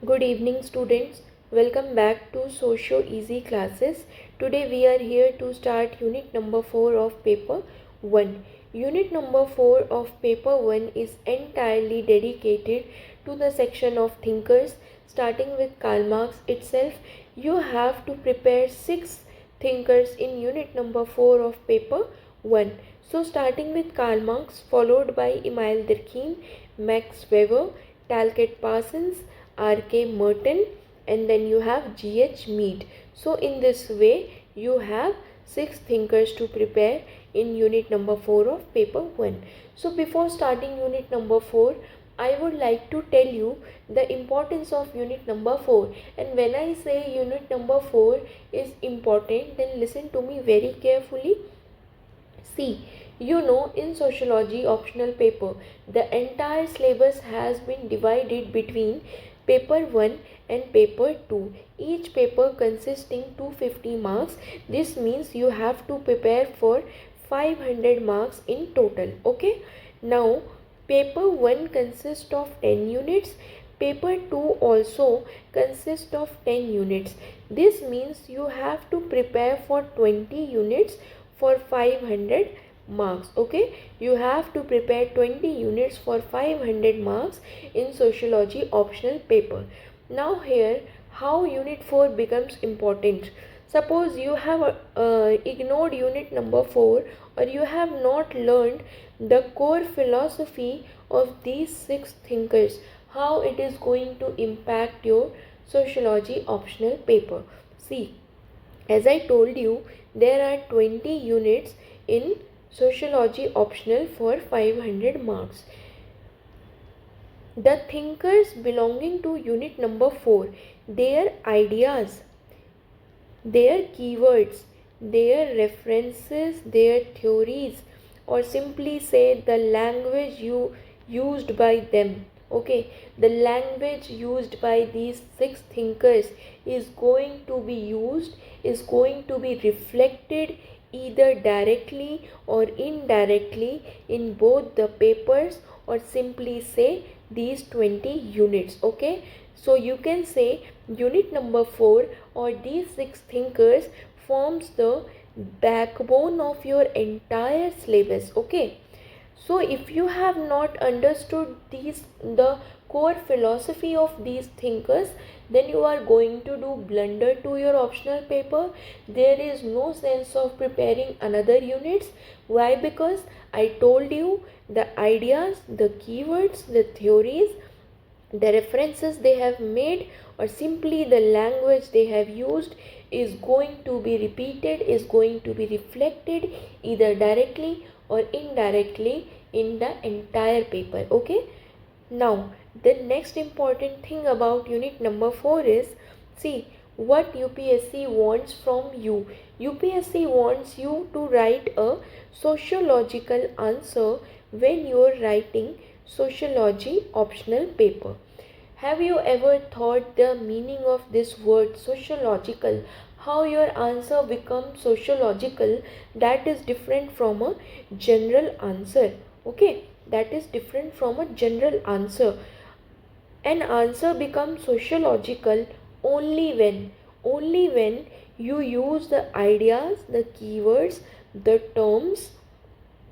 Good evening, students. Welcome back to Socio Easy classes. Today we are here to start unit number 4 of paper 1. Unit number 4 of paper 1 is entirely dedicated to the section of thinkers. Starting with Karl Marx itself, you have to prepare 6 thinkers in unit number 4 of paper 1. So starting with Karl Marx, followed by Emile Durkheim, Max Weber, Talcott Parsons, R.K. Merton, and then you have G.H. Mead. So in this way you have 6 thinkers to prepare in unit number 4 of paper 1. So before starting unit number 4, I would like to tell you the importance of unit number 4. And when I say unit number 4 is important, then listen to me very carefully. See, in sociology optional paper, the entire syllabus has been divided between paper 1 and paper 2. Each paper consisting 250 marks. This means you have to prepare for 500 marks in total. Okay. Now, paper 1 consists of 10 units. Paper 2 also consists of 10 units. This means you have to prepare for 20 units for 500 marks. Okay, you have to prepare 20 units for 500 marks in sociology optional paper. Now here, how unit 4 becomes important. Suppose you have ignored unit number 4, or you have not learned the core philosophy of these 6 thinkers, how it is going to impact your sociology optional paper. See, as I told you, there are 20 units in sociology optional for 500 marks. The thinkers belonging to unit number 4, their ideas, their keywords, their references, their theories, or simply say the language used by them. Okay, the language used by these 6 thinkers is going to be reflected either directly or indirectly in both the papers, or simply say these 20 units. Okay, so you can say unit number 4 or these 6 thinkers forms the backbone of your entire syllabus. Okay, so if you have not understood the core philosophy of these thinkers, then you are going to do blunder to your optional paper. There is no sense of preparing another units. Why? Because I told you the ideas, the keywords, the theories, the references they have made, or simply the language they have used is going to be repeated, is going to be reflected either directly or indirectly in the entire paper. Okay, now the next important thing about unit number 4 is, see what UPSC wants from you. UPSC wants you to write a sociological answer when you are writing sociology optional paper. Have you ever thought the meaning of this word sociological? How your answer becomes sociological? That is different from a general answer. Okay, that is different from a general answer. An answer becomes sociological only when you use the ideas, the keywords, the terms,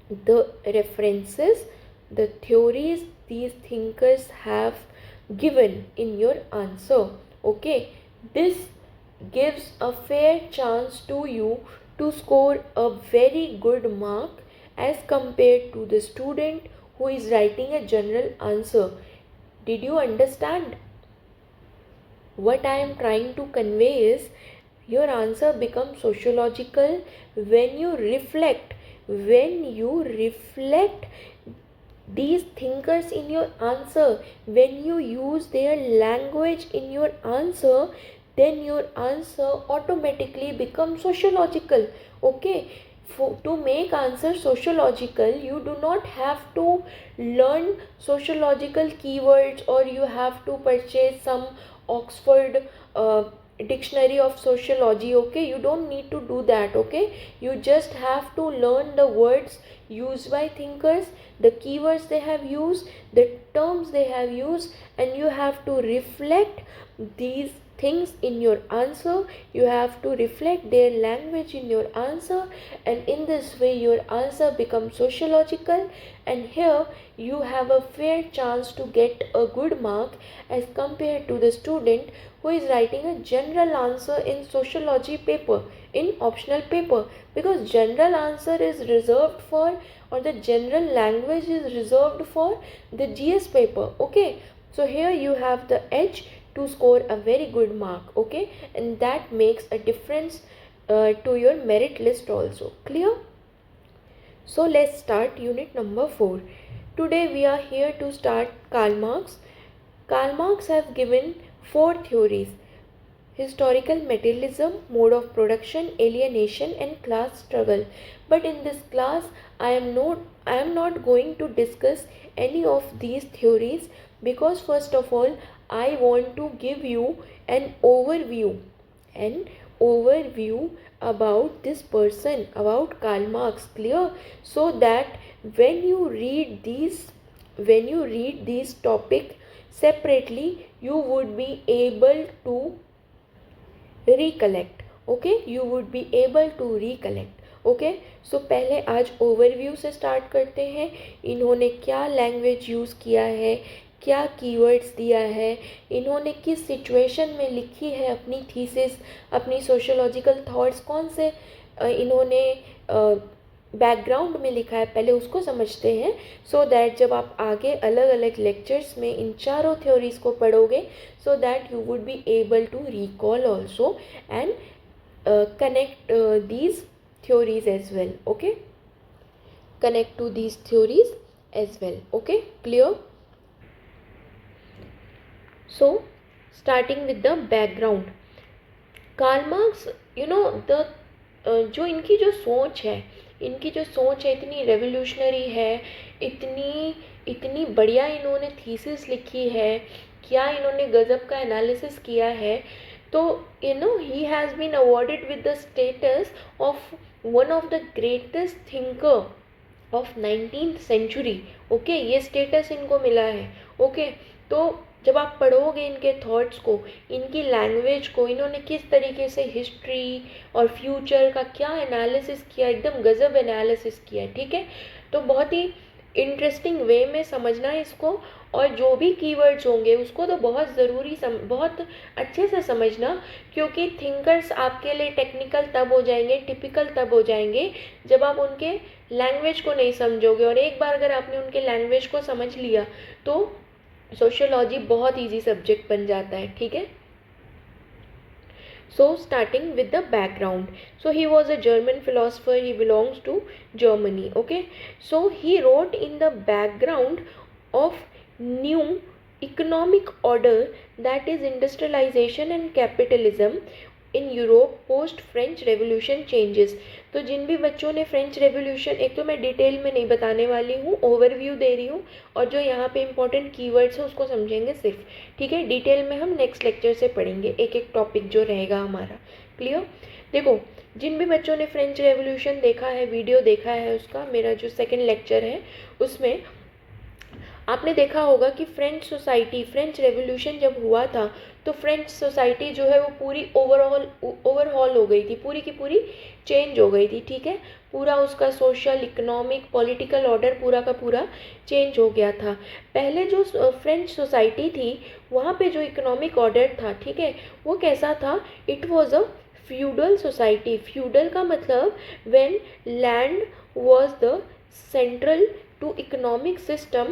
the references, the theories these thinkers have given in your answer. Okay, this gives a fair chance to you to score a very good mark as compared to the student who is writing a general answer. Did you understand? What I am trying to convey is, your answer becomes sociological when you reflect these thinkers in your answer, when you use their language in your answer, then your answer automatically becomes sociological. Okay, to make answer sociological, you do not have to learn sociological keywords, or you have to purchase some Oxford dictionary of sociology. Okay, you don't need to do that. Okay, you just have to learn the words used by thinkers, the keywords they have used, the terms they have used, and you have to reflect these things in your answer. You have to reflect their language in your answer, and in this way your answer becomes sociological, and here you have a fair chance to get a good mark as compared to the student who is writing a general answer in sociology paper, in optional paper, because general answer is reserved for, or the general language is reserved for the GS paper. Okay, so here you have the edge to score a very good mark. Okay, and that makes a difference to your merit list also. Clear? So let's start unit number 4. Today we are here to start Karl Marx. Karl Marx has given 4 theories: historical materialism, mode of production, alienation, and class struggle. But in this class I am not going to discuss any of these theories, because first of all I want to give you an overview about this person, about Karl Marx. Clear? So that when you read these topic separately, you would be able to recollect. Okay, you would be able to recollect. Okay, so पहले आज overview से start करते हैं. इन्होंने क्या language use किया है, क्या कीवर्ड्स दिया है, इन्होंने किस सिचुएशन में लिखी है अपनी थीसिस, अपनी सोशोलॉजिकल थॉट्स कौन से इन्होंने बैकग्राउंड में लिखा है, पहले उसको समझते हैं. सो दैट जब आप आगे अलग अलग लेक्चर्स में इन चारों थ्योरीज को पढ़ोगे, so that you would be able to recall also and connect these theories as well. Okay, connect to these theories as well. Okay, clear? So starting with the background, Karl Marx, you know, the जो इनकी जो सोच है, इतनी revolutionary है, इतनी बढ़िया इन्होंने थीसिस लिखी है, क्या इन्होंने गज़ब का एनालिसिस किया है. तो you know, he has been awarded with the status of one of the greatest thinker of 19th century. Okay, ये स्टेटस इनको मिला है. ओके, तो जब आप पढ़ोगे इनके थॉट्स को, इनकी लैंग्वेज को, इन्होंने किस तरीके से हिस्ट्री और फ्यूचर का क्या एनालिसिस किया, एकदम गज़ब एनालिसिस किया. ठीक है, तो बहुत ही इंटरेस्टिंग वे में समझना है इसको, और जो भी कीवर्ड्स होंगे उसको तो बहुत ज़रूरी बहुत अच्छे से समझना, क्योंकि थिंकर्स आपके लिए टेक्निकल तब हो जाएंगे, टिपिकल तब हो जाएंगे जब आप उनके लैंग्वेज को नहीं समझोगे. और एक बार अगर आपने उनके लैंग्वेज को समझ लिया तो सोशियोलॉजी बहुत इजी सब्जेक्ट बन जाता है. ठीक है, so starting with the background, so he was a German philosopher, he belongs to Germany. Okay, so he wrote in the background of new economic order, that is industrialization and capitalism in Europe post French Revolution changes. तो जिन भी बच्चों ने French revolution, एक तो मैं detail में नहीं बताने वाली हूँ, ओवरव्यू दे रही हूँ, और जो यहाँ पे इंपॉर्टेंट कीवर्ड्स है उसको समझेंगे सिर्फ. ठीक है, डिटेल में हम नेक्स्ट लेक्चर से पढ़ेंगे एक एक टॉपिक जो रहेगा हमारा. क्लियर? देखो, जिन भी बच्चों ने फ्रेंच रेवोल्यूशन देखा है, वीडियो देखा है उसका, मेरा जो सेकेंड लेक्चर है उसमें आपने देखा होगा कि फ्रेंच रेवोल्यूशन जब हुआ था तो फ्रेंच सोसाइटी जो है वो पूरी ओवरहॉल हो गई थी, पूरी की पूरी चेंज हो गई थी. ठीक है, पूरा उसका सोशल, इकोनॉमिक, पॉलिटिकल ऑर्डर पूरा का पूरा चेंज हो गया था. पहले जो फ्रेंच सोसाइटी थी वहाँ पे जो इकोनॉमिक ऑर्डर था, ठीक है, वो कैसा था? It was a feudal society. Feudal का मतलब when land was the central to economic system,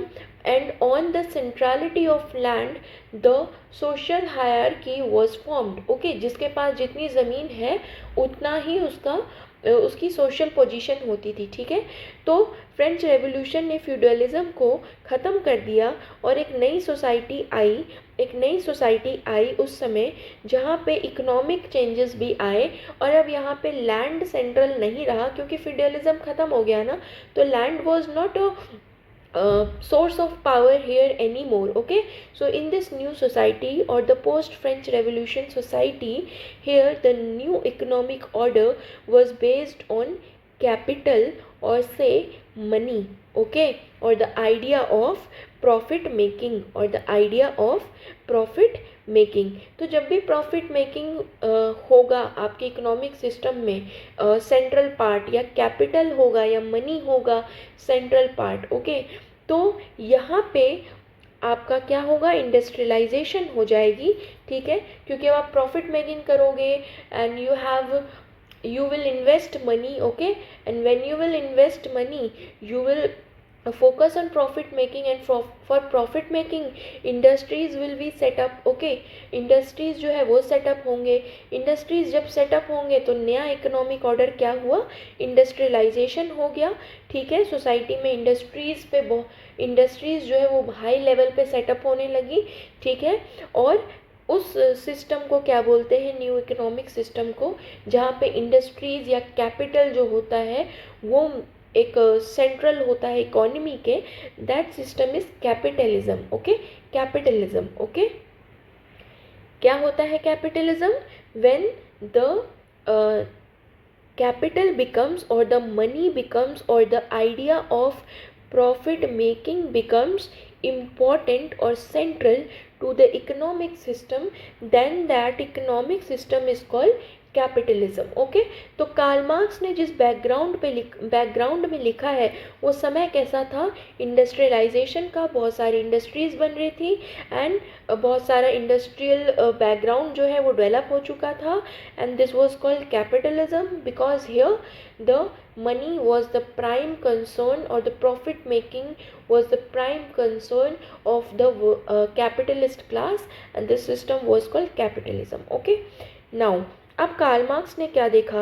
and on the centrality of land the social hierarchy was formed. Okay, जिसके पास जितनी ज़मीन है उतना ही उसकी सोशल पोजीशन होती थी. ठीक है, तो फ्रेंच रेवोल्यूशन ने फ्यूडलिज्म को ख़त्म कर दिया और एक नई सोसाइटी आई उस समय, जहाँ पे इकोनॉमिक चेंजेस भी आए. और अब यहाँ पे लैंड सेंट्रल नहीं रहा, क्योंकि फ्यूडलिज्म ख़त्म हो गया ना, तो land was not source of power here anymore. Okay, so in this new society or the post French Revolution society, here the new economic order was based on capital or say money. Okay, or the idea of profit making और the idea of profit making. तो जब भी profit making होगा आपके economic system में, central part या capital होगा या मनी होगा सेंट्रल पार्ट. ओके, तो यहाँ पे आपका क्या होगा, इंडस्ट्रियलाइजेशन हो जाएगी. ठीक है, क्योंकि अब आप प्रॉफिट मेकिंग करोगे and you will invest money. Okay, and when you will invest money you will focus on profit making, and for profit making industries will be set up. Okay, industries जो है वो setup होंगे. Industries जब setup होंगे तो नया economic order क्या हुआ, इंडस्ट्रियलाइजेशन हो गया. ठीक है, सोसाइटी में इंडस्ट्रीज जो है वो हाई लेवल पे सेटअप होने लगी. ठीक है, और उस सिस्टम को क्या बोलते हैं, न्यू इकोनॉमिक सिस्टम को, जहाँ पे इंडस्ट्रीज या कैपिटल जो होता है वो एक सेंट्रल होता है इकोनॉमी के. That system is capitalism. Okay, capitalism. Okay, क्या होता है capitalism, when the capital becomes or the money becomes or the idea of profit making becomes important or central to the economic system, then that economic system is called capitalism. Okay, तो Karl Marx ने जिस background में लिखा है वो समय कैसा था, इंडस्ट्रियलाइजेशन का, बहुत सारी इंडस्ट्रीज बन रही थी एंड बहुत सारा इंडस्ट्रियल बैकग्राउंड जो है वो डेवलप हो चुका था. And this was called capitalism because here the money was the prime concern or the profit making was the prime concern of the capitalist class, and this system was called capitalism. Okay, now अब Karl Marx ने क्या देखा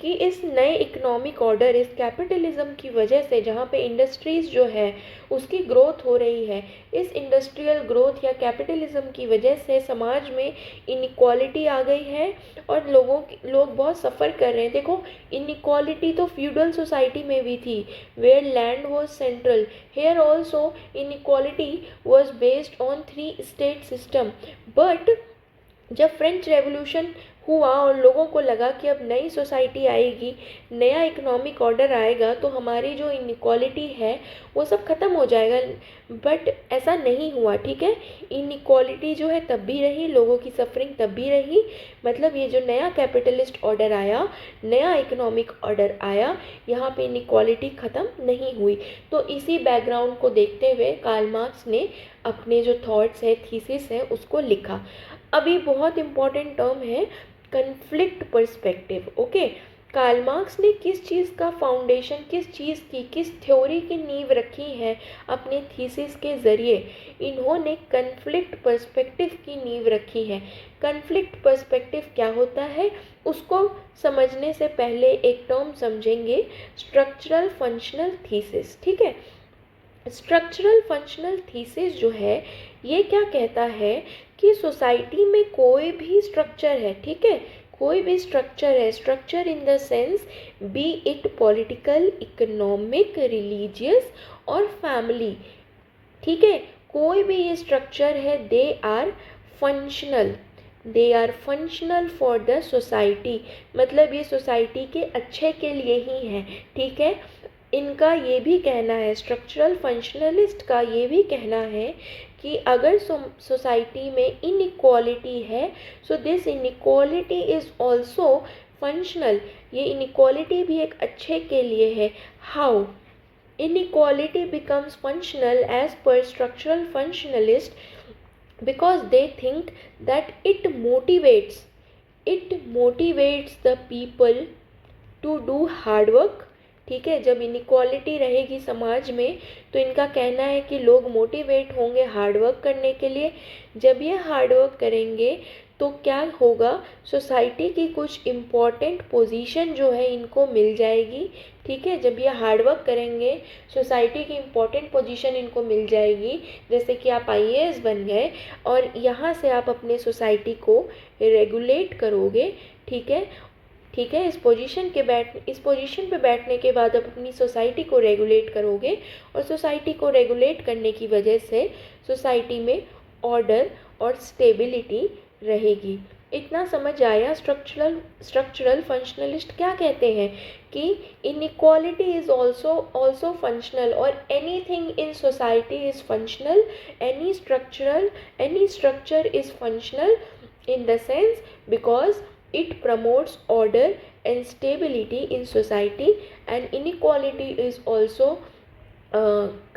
कि इस नए economic order, इस capitalism की वजह से जहाँ पे इंडस्ट्रीज़ जो है उसकी ग्रोथ हो रही है, इस इंडस्ट्रियल ग्रोथ या कैपिटलिज्म की वजह से समाज में इनइक्वालिटी आ गई है और लोग बहुत सफ़र कर रहे हैं. देखो, इनइक्वालिटी तो फ्यूडल सोसाइटी में भी थी, where land was central. Here also inequality was based on 3 state system. But जब फ्रेंच रेवोल्यूशन हुआ और लोगों को लगा कि अब नई सोसाइटी आएगी, नया इकोनॉमिक ऑर्डर आएगा, तो हमारी जो इनइक्वालिटी है वो सब ख़त्म हो जाएगा. बट ऐसा नहीं हुआ. ठीक है, इनइक्वालिटी जो है तब भी रही, लोगों की सफरिंग तब भी रही. मतलब ये जो नया कैपिटलिस्ट ऑर्डर आया, नया इकोनॉमिक ऑर्डर आया, यहाँ पे इनइक्वालिटी ख़त्म नहीं हुई. तो इसी बैकग्राउंड को देखते हुए कार्ल मार्क्स ने अपने जो थॉट्स है, थीसिस है, उसको लिखा. अभी बहुत इम्पॉर्टेंट टर्म है conflict perspective. Okay, Karl Marx ने किस चीज़ का फाउंडेशन, किस चीज़ की, किस थ्योरी की नींव रखी है अपने थीसिस के ज़रिए. इन्होंने कन्फ्लिक्ट पर्सपेक्टिव की नींव रखी है. कन्फ्लिक्ट पर्सपेक्टिव क्या होता है उसको समझने से पहले एक टर्म समझेंगे, स्ट्रक्चरल फंक्शनल थीसिस. ठीक है, स्ट्रक्चरल फंक्शनल थीसिस जो है ये क्या कहता है कि सोसाइटी में कोई भी स्ट्रक्चर है. ठीक है, कोई भी स्ट्रक्चर है, structure in the sense be it political, economic, religious और फैमिली. ठीक है, कोई भी ये स्ट्रक्चर है, they are functional for the society. मतलब ये सोसाइटी के अच्छे के लिए ही है. ठीक है, इनका ये भी कहना है, स्ट्रक्चरल फंक्शनलिस्ट का ये भी कहना है कि अगर सोसाइटी में इनइक्वालिटी है, so this inequality is also functional. ये इनइक्वालिटी भी एक अच्छे के लिए है. How inequality becomes functional as per structural functionalist, because they think that it motivates the people to do hard work. ठीक है, जब इनइक्वालिटी रहेगी समाज में तो इनका कहना है कि लोग मोटिवेट होंगे हार्डवर्क करने के लिए. जब ये हार्डवर्क करेंगे तो क्या होगा, सोसाइटी की कुछ इम्पॉर्टेंट पोजीशन जो है इनको मिल जाएगी. ठीक है, जब ये हार्डवर्क करेंगे सोसाइटी की इम्पॉर्टेंट पोजीशन इनको मिल जाएगी. जैसे कि आप IAS बन गए और यहाँ से आप अपने सोसाइटी को रेगुलेट करोगे. ठीक है, ठीक है। इस पोजीशन पे बैठने के बाद आप अपनी सोसाइटी को रेगुलेट करोगे और सोसाइटी को रेगुलेट करने की वजह से सोसाइटी में ऑर्डर और स्टेबिलिटी रहेगी। इतना समझ आया? स्ट्रक्चरल फंक्शनलिस्ट क्या कहते हैं कि इनइक्वालिटी इज ऑल्सो फंक्शनल और anything in society is functional, any structure is functional in the sense because it promotes order and stability in society, and inequality is also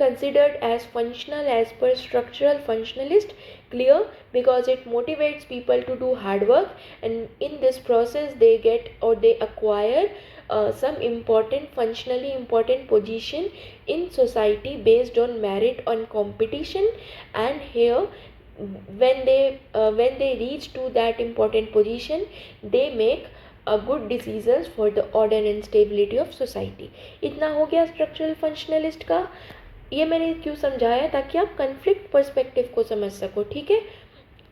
considered as functional as per structural functionalist. Clear? Because it motivates people to do hard work, and in this process they get or they acquire some functionally important position in society based on merit, on competition. And here when they reach to that important position, they make good decisions for the order and stability of society. इतना हो गया structural functionalist का। ये मैंने क्यों समझाया? ताकि आप कन्फ्लिक्ट पर्सपेक्टिव को समझ सको। ठीक है,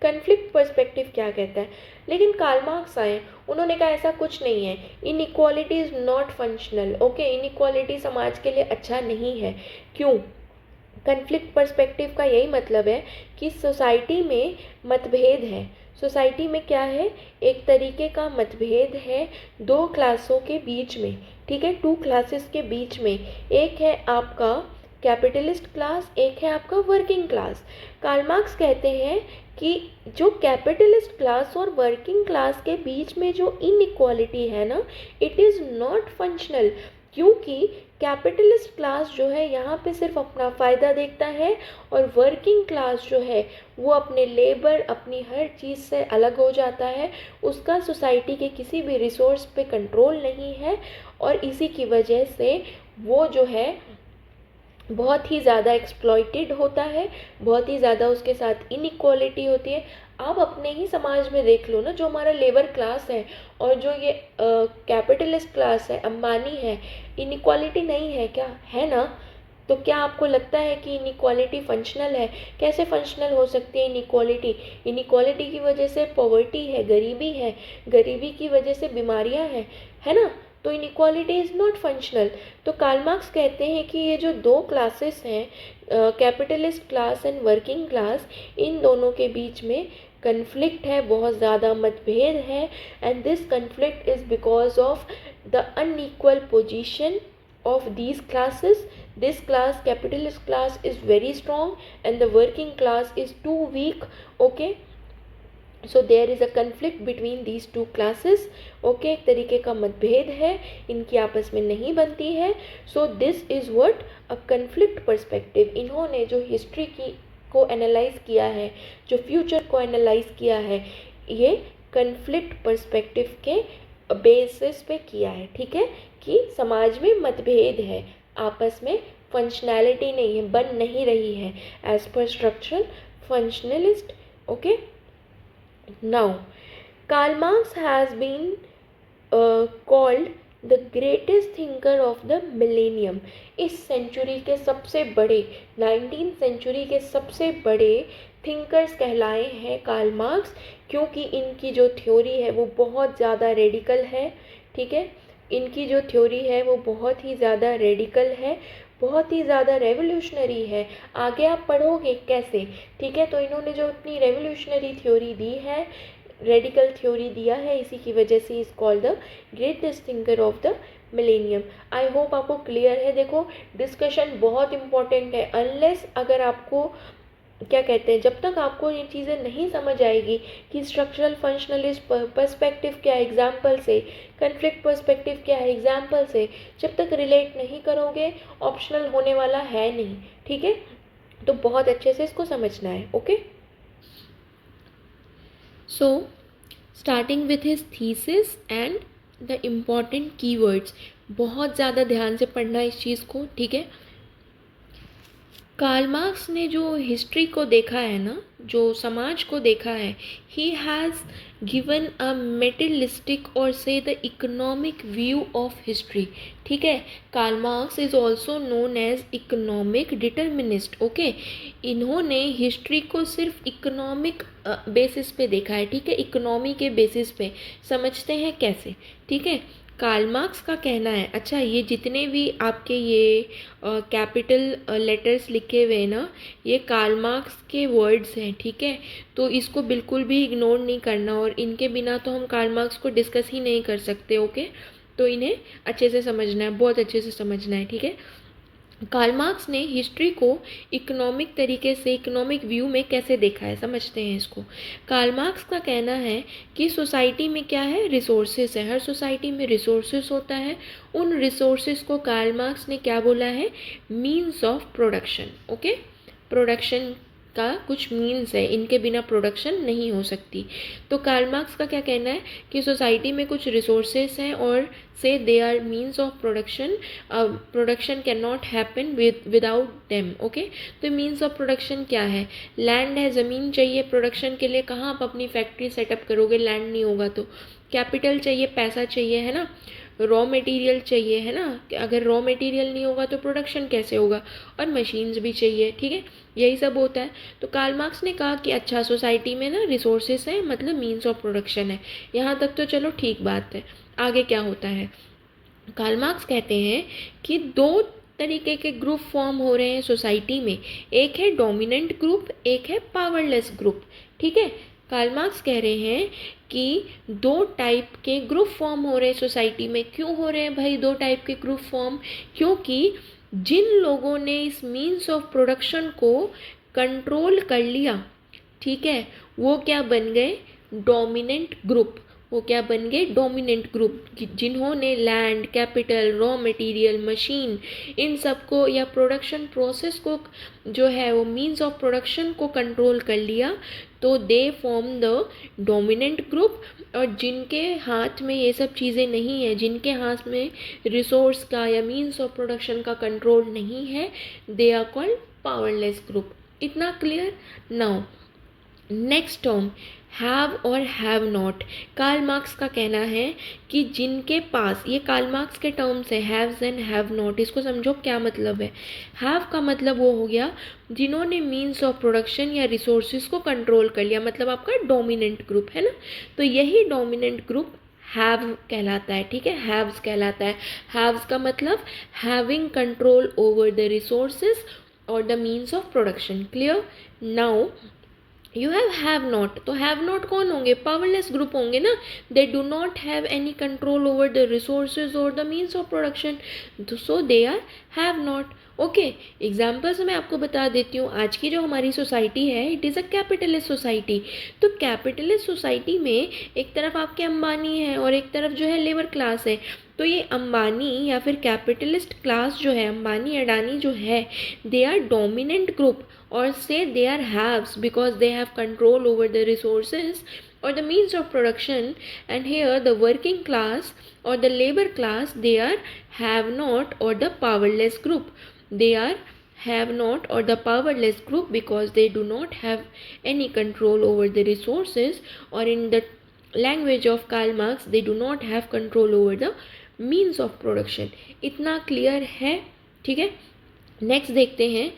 कन्फ्लिक्ट पर्सपेक्टिव क्या कहता है। लेकिन कार्ल मार्क्स आए, उन्होंने कहा ऐसा कुछ नहीं है, inequality is not functional. Okay, inequality समाज के लिए अच्छा नहीं है। क्यों? कन्फ्लिक्ट पर्सपेक्टिव का यही मतलब है कि सोसाइटी में मतभेद है। सोसाइटी में क्या है? एक तरीके का मतभेद है दो क्लासों के बीच में। ठीक है, टू क्लासेस के बीच में। एक है आपका कैपिटलिस्ट क्लास, एक है आपका वर्किंग क्लास। कार्ल मार्क्स कहते हैं कि जो कैपिटलिस्ट क्लास और वर्किंग क्लास के बीच में जो इनइक्वालिटी है ना, इट इज़ नॉट फंक्शनल। क्योंकि कैपिटलिस्ट क्लास जो है यहाँ पे सिर्फ अपना फ़ायदा देखता है, और वर्किंग क्लास जो है वो अपने लेबर, अपनी हर चीज़ से अलग हो जाता है। उसका सोसाइटी के किसी भी रिसोर्स पे कंट्रोल नहीं है, और इसी की वजह से वो जो है बहुत ही ज़्यादा एक्सप्लॉइटेड होता है, बहुत ही ज़्यादा उसके साथ इनइक्वालिटी होती है। आप अपने ही समाज में देख लो ना, जो हमारा लेबर क्लास है और जो ये कैपिटलिस्ट क्लास है, अंबानी है, इनइक्वालिटी नहीं है क्या? है ना? तो क्या आपको लगता है कि इनइक्वालिटी फंक्शनल है? कैसे फंक्शनल हो सकती है इनइक्वालिटी? इनइक्वालिटी की वजह से पॉवर्टी है, गरीबी है, गरीबी की वजह से बीमारियां हैं, है ना? तो इनइक्वालिटी इज़ नॉट फंक्शनल। तो कार्ल मार्क्स कहते हैं कि ये जो दो क्लासेस हैं, capitalist class and working class, इन दोनों के बीच में कन्फ्लिक्ट है, बहुत ज़्यादा मतभेद है, and this conflict is because of the unequal position of these classes. This class, capitalist class, is very strong and the working class is too weak. Okay, so there is a conflict between these two classes. Okay, एक तरीके का मतभेद है, इनकी आपस में नहीं बनती है। So this is what a conflict perspective, इन्होंने जो हिस्ट्री की को एनालाइज किया है, जो फ्यूचर को एनालाइज किया है, ये कन्फ्लिक्ट पर्सपेक्टिव के बेसिस पे किया है। ठीक है, कि समाज में मतभेद है, आपस में फंक्शनैलिटी नहीं है, बन नहीं रही है as per structural functionalist. Okay, now Karl Marx has been called the greatest thinker of the millennium. इस सेंचुरी के सबसे बड़े, 19th सेंचुरी के सबसे बड़े थिंकर्स कहलाए हैं कार्ल मार्क्स, क्योंकि इनकी जो थ्योरी है वो बहुत ज़्यादा रेडिकल है। ठीक है, इनकी जो थ्योरी है वो बहुत ही ज़्यादा रेडिकल है, बहुत ही ज़्यादा रेवोल्यूशनरी है। आगे आप पढ़ोगे कैसे। ठीक है, तो इन्होंने जो अपनी रेवोल्यूशनरी थ्योरी दी है, रेडिकल थ्योरी दिया है, इसी की वजह से is called the greatest thinker of the millennium. I hope आपको क्लियर है। देखो, डिस्कशन बहुत इंपॉर्टेंट है। अनलेस अगर आपको क्या कहते हैं, जब तक आपको ये चीज़ें नहीं समझ आएगी कि स्ट्रक्चरल फंक्शनलिस्ट पर्सपेक्टिव क्या है एग्जाम्पल से, कन्फ्लिक्ट पर्सपेक्टिव क्या है एग्जाम्पल से, जब तक रिलेट नहीं करोगे, ऑप्शनल होने वाला है नहीं। ठीक है, तो बहुत अच्छे से इसको समझना है। Okay, so starting with his thesis and the important keywords, बहुत ज़्यादा ध्यान से पढ़ना इस चीज़ को। ठीक है, कार्ल मार्क्स ने जो हिस्ट्री को देखा है ना, जो समाज को देखा है, he has given a materialistic और say the economic view of history. ठीक है, Karl Marx is also known as economic determinist. Okay, इन्होंने हिस्ट्री को सिर्फ इकोनॉमिक बेसिस पे देखा है। ठीक है, इकोनॉमी के बेसिस पे। समझते हैं कैसे? ठीक है, कार्ल मार्क्स का कहना है, अच्छा ये जितने भी आपके ये कैपिटल लेटर्स लिखे हुए हैं ना, ये कार्ल मार्क्स के वर्ड्स हैं। ठीक है, तो इसको बिल्कुल भी इग्नोर नहीं करना, और इनके बिना तो हम कार्ल मार्क्स को डिस्कस ही नहीं कर सकते। ओके, तो इन्हें अच्छे से समझना है, बहुत अच्छे से समझना है। ठीक है, कार्ल मार्क्स ने हिस्ट्री को इकोनॉमिक तरीके से, इकोनॉमिक व्यू में कैसे देखा है, समझते हैं इसको। कार्ल मार्क्स का कहना है कि सोसाइटी में क्या है, रिसोर्सेस है। हर सोसाइटी में रिसोर्सेस होता है। उन रिसोर्सेस को कार्ल मार्क्स ने क्या बोला है, means of production. Okay, production का कुछ मीन्स है, इनके बिना प्रोडक्शन नहीं हो सकती। तो कार्ल मार्क्स का क्या कहना है कि सोसाइटी में कुछ रिसोर्सेस हैं और say they are means of production, production can not happen without them. Okay, तो मीन्स ऑफ प्रोडक्शन क्या है, लैंड है, ज़मीन चाहिए प्रोडक्शन के लिए, कहाँ आप अपनी फैक्ट्री सेटअप करोगे, लैंड नहीं होगा तो। कैपिटल चाहिए, पैसा चाहिए, है ना। रॉ मटेरियल चाहिए, है ना, अगर रॉ मटेरियल नहीं होगा तो प्रोडक्शन कैसे होगा। और मशीन्स भी चाहिए। ठीक है, यही सब होता है। तो कार्ल मार्क्स ने कहा कि अच्छा सोसाइटी में ना रिसोर्सेस हैं, मतलब मीन्स ऑफ प्रोडक्शन है। यहाँ तक तो चलो ठीक बात है। आगे क्या होता है, कार्ल मार्क्स कहते हैं कि दो तरीके के ग्रुप फॉर्म हो रहे हैं सोसाइटी में, एक है डोमिनेंट ग्रुप, एक है पावरलेस ग्रुप। ठीक है, कार्ल मार्क्स कह रहे हैं कि दो टाइप के ग्रुप फॉर्म हो रहे हैं सोसाइटी में। क्यों हो रहे हैं भाई दो टाइप के ग्रुप फॉर्म? क्योंकि जिन लोगों ने इस मीन्स ऑफ प्रोडक्शन को कंट्रोल कर लिया, ठीक है, वो क्या बन गए, डोमिनेंट ग्रुप। वो क्या बन गए, डोमिनेंट ग्रुप। जिन्होंने land, capital, raw material, machine, इन सब को या प्रोडक्शन प्रोसेस को जो है वो मीन्स ऑफ प्रोडक्शन को कंट्रोल कर लिया, तो they form the dominant group. और जिनके हाथ में ये सब चीज़ें नहीं है, जिनके हाथ में रिसोर्स का या मीन्स ऑफ प्रोडक्शन का कंट्रोल नहीं है, they are called powerless group. इतना clear? Now next term, have और हैव नॉट। कार्ल मार्क्स का कहना है कि जिनके पास, ये कार्ल मार्क्स के टर्म्स है, हैव्स एंड हैव नॉट। इसको समझो क्या मतलब है। हैव का मतलब वो हो गया जिन्होंने मीन्स ऑफ प्रोडक्शन या रिसोर्सेज को कंट्रोल कर लिया, मतलब आपका डोमिनेंट ग्रुप है ना। तो यही डोमिनेंट ग्रुप हैव कहलाता है। ठीक है, हैव्स कहलाता है। हैव्स का मतलब having control over the resources और the means of production. Clear? Now you have not, तो हैव नॉट कौन होंगे, पावरलेस ग्रुप होंगे ना। They do not have any control over the resources और the means of production, so they are have not. Okay, examples मैं आपको बता देती हूँ। आज की जो हमारी सोसाइटी है, it is a capitalist society. तो कैपिटलिस्ट सोसाइटी में एक तरफ आपके अंबानी है और एक तरफ जो है लेबर क्लास है। तो ये अंबानी या फिर कैपिटलिस्ट क्लास जो है, अंबानी अडानी जो है, they are dominant group, or say they are haves because they have control over the resources or the means of production. And here the working class or the labor class, they are have not or the powerless group. They are have not or the powerless group because they do not have any control over the resources, or in the language of Karl Marx, they do not have control over the means of production. इतना clear है? ठीक है, next देखते हैं।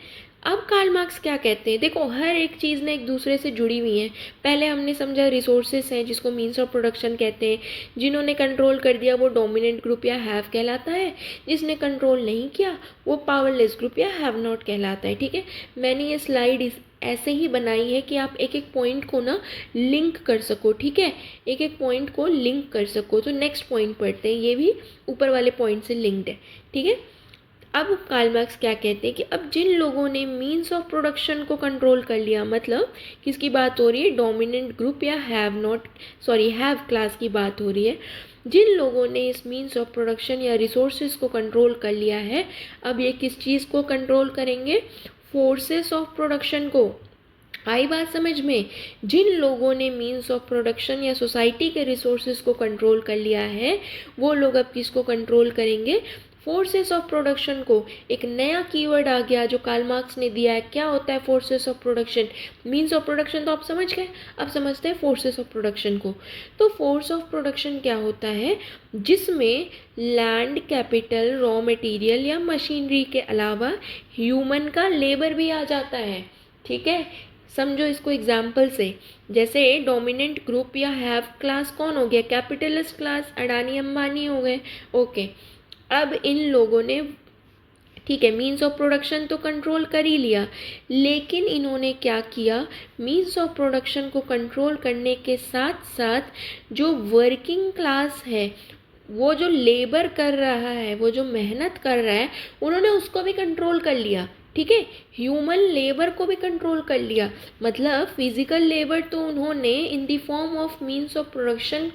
अब Karl Marx क्या कहते हैं, देखो हर एक चीज़ ना एक दूसरे से जुड़ी हुई है। पहले हमने समझा रिसोर्सेस हैं जिसको मीन्स ऑफ प्रोडक्शन कहते हैं, जिन्होंने कंट्रोल कर दिया वो डोमिनेंट ग्रुप या हैव कहलाता है, जिसने कंट्रोल नहीं किया वो पावरलेस ग्रुप या हैव नॉट कहलाता है। ठीक है, मैंने ये स्लाइड ऐसे ही बनाई है कि आप एक एक पॉइंट को ना लिंक कर सको। ठीक है, एक एक पॉइंट को लिंक कर सको। तो नेक्स्ट पॉइंट पढ़ते हैं, ये भी ऊपर वाले पॉइंट से लिंक्ड है। ठीक है, अब कार्ल मार्क्स क्या कहते हैं कि अब जिन लोगों ने मीन्स ऑफ प्रोडक्शन को कंट्रोल कर लिया, मतलब किसकी बात हो रही है, डोमिनेंट ग्रुप या have not, sorry have class की बात हो रही है। जिन लोगों ने इस मीन्स ऑफ प्रोडक्शन या रिसोर्सेज को कंट्रोल कर लिया है, अब ये किस चीज़ को कंट्रोल करेंगे, फोर्सेस ऑफ प्रोडक्शन को। आई बात समझ में? जिन लोगों ने मीन्स ऑफ प्रोडक्शन या सोसाइटी के रिसोर्सेज को कंट्रोल कर लिया है, वो लोग अब किसको कंट्रोल करेंगे, फोर्सेस ऑफ प्रोडक्शन को एक नया कीवर्ड आ गया जो कार्ल मार्क्स ने दिया है। क्या होता है forces of production? Means of production तो आप समझ गए, अब समझते हैं फोर्सेस ऑफ प्रोडक्शन को। तो फोर्स ऑफ प्रोडक्शन क्या होता है? जिसमें लैंड, कैपिटल, रॉ मटेरियल या मशीनरी के अलावा ह्यूमन का लेबर भी आ जाता है। ठीक है, समझो इसको एग्जाम्पल से। जैसे डोमिनेंट ग्रुप या हैव क्लास कौन हो गया? कैपिटलिस्ट क्लास, अडानी अंबानी हो गए। ओके, अब इन लोगों ने, ठीक है, मीन्स ऑफ प्रोडक्शन तो कंट्रोल कर ही लिया, लेकिन इन्होंने क्या किया? मीन्स ऑफ प्रोडक्शन को कंट्रोल करने के साथ साथ जो वर्किंग क्लास है, वो जो लेबर कर रहा है, वो जो मेहनत कर रहा है, उन्होंने उसको भी कंट्रोल कर लिया। ठीक है, ह्यूमन लेबर को भी कंट्रोल कर लिया। मतलब फिजिकल लेबर तो उन्होंने in the form of means of production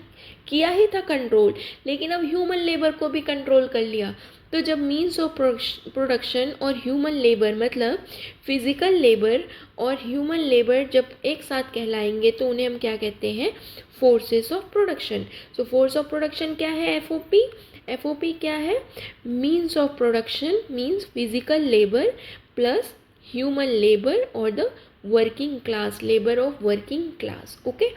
किया ही था कंट्रोल, लेकिन अब ह्यूमन लेबर को भी कंट्रोल कर लिया। तो जब मीन्स ऑफ प्रोडक्शन और ह्यूमन लेबर, मतलब फिजिकल लेबर और ह्यूमन लेबर जब एक साथ कहलाएंगे तो उन्हें हम क्या कहते हैं? Forces of production. So force of production क्या है? एफओपी। एफओपी क्या है? Means of production means physical labour plus human labour और the working class, labour of working class. Okay,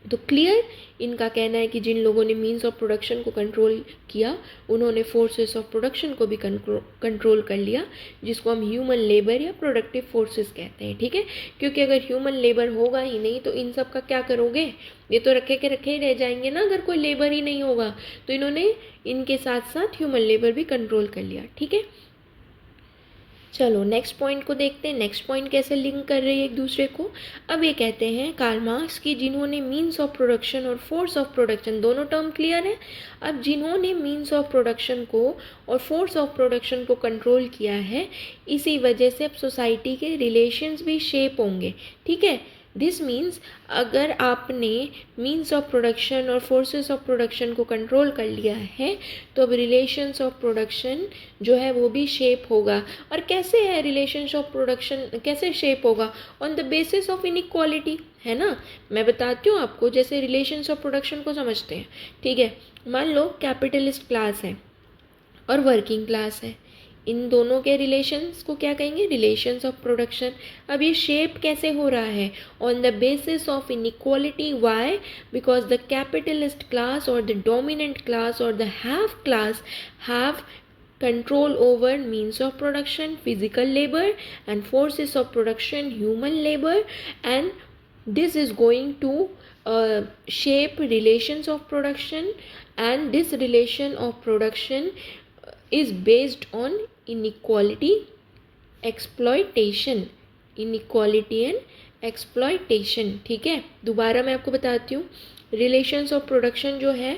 तो क्लियर? इनका कहना है कि जिन लोगों ने मीन्स ऑफ प्रोडक्शन को कंट्रोल किया, उन्होंने फोर्सेस ऑफ प्रोडक्शन को भी कंट्रोल कर लिया, जिसको हम ह्यूमन लेबर या प्रोडक्टिव फोर्सेस कहते हैं। ठीक है, क्योंकि अगर ह्यूमन लेबर होगा ही नहीं तो इन सब का क्या करोगे? ये तो रखे के रखे ही रह जाएंगे ना, अगर कोई लेबर ही नहीं होगा। तो इन्होंने इनके साथ साथ ह्यूमन लेबर भी कंट्रोल कर लिया। ठीक है, चलो नेक्स्ट पॉइंट को देखते हैं। नेक्स्ट पॉइंट कैसे लिंक कर रही है एक दूसरे को। अब ये कहते हैं कार्ल मार्क्स की जिन्होंने मीन्स ऑफ प्रोडक्शन और फोर्स ऑफ प्रोडक्शन, दोनों टर्म क्लियर है। अब जिन्होंने मीन्स ऑफ प्रोडक्शन को और फोर्स ऑफ प्रोडक्शन को कंट्रोल किया है, इसी वजह से अब सोसाइटी के रिलेशंस भी शेप होंगे। ठीक है, दिस मीन्स अगर आपने मीन्स ऑफ प्रोडक्शन और फोर्सेस ऑफ प्रोडक्शन को कंट्रोल कर लिया है तो अब रिलेशंस ऑफ प्रोडक्शन जो है वो भी शेप होगा। और कैसे है रिलेशंस ऑफ प्रोडक्शन, कैसे शेप होगा? On the basis of inequality, है ना। मैं बताती हूँ आपको, जैसे रिलेशंस ऑफ प्रोडक्शन को समझते हैं। ठीक है, मान लो कैपिटलिस्ट क्लास है और वर्किंग क्लास है, इन दोनों के रिलेशंस को क्या कहेंगे? Relations of production. अब ये शेप कैसे हो रहा है? On the basis of inequality. Why? Because the capitalist class और द डोमिनेंट क्लास और the have class have control over means of production, physical labor, and forces of production, human labor, and this is going to shape relations of production, and this relation of production is based on inequality, exploitation, inequality and exploitation। ठीक है, दोबारा मैं आपको बताती हूँ। Relations of production जो है